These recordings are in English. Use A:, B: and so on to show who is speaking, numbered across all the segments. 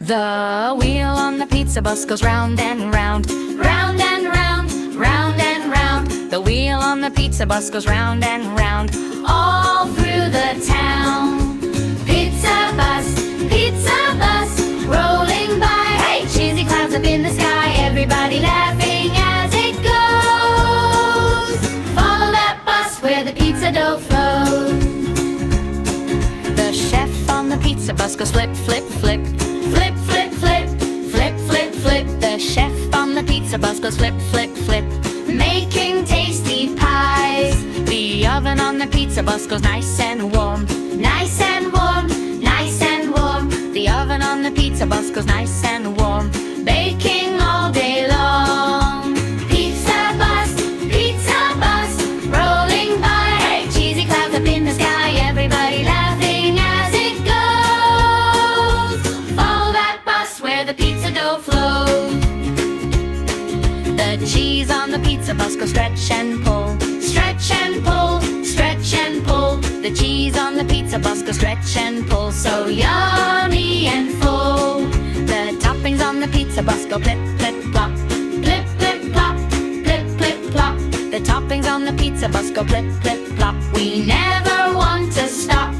A: The wheel on the pizza bus goes round and round, round and round, round and round. The wheel on the pizza bus goes round and round, all through the town. Pizza bus, rolling by. Hey, cheesy clouds up in the sky, everybody laughing as it goes. Follow that bus where the pizza dough flows. The chef on the pizza bus goes flip, flip, flip, flip, flip, flip, flip, flip, flip. The chef on the pizza bus goes flip, flip, flip, making tasty pies. The oven on the pizza bus goes nice and warm, nice and warm, nice and warm. The oven on the pizza bus goes nice and warm, baking all day long. Pizza bus, rolling by. Hey, cheesy clouds up in the sky, everybody laughing as it goes. Follow that bus where the pizza dough flows. The cheese on the pizza bus goes stretch and pull, stretch and pull, stretch and pull. The cheese on the pizza bus goes stretch and pull, so yummy and full. The toppings on the pizza bus go plip, plip, plop, plip, plip, plop, plip, plip, plop. The toppings on the pizza bus go plip, plip, plop. We never want to stop.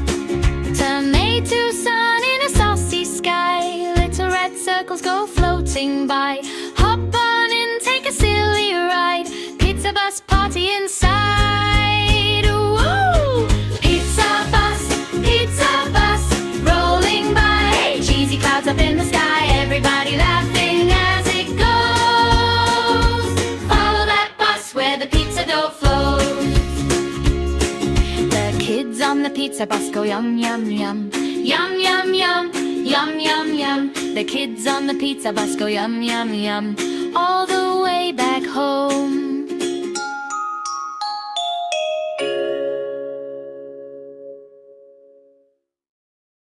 A: Tomato sun in a saucy sky, little red circles go floating by. Hop on and take a silly ride, pizza bus party inside. Woo! Pizza bus, rolling by. Hey, cheesy clouds up in the sky, everybody laughing as it goes. Follow that bus where the pizza dough flows. The kids on the pizza bus go yum, yum, yum, yum, yum, yum, yum, yum, yum. The kids on the pizza bus go yum, yum, yum, all the way back home.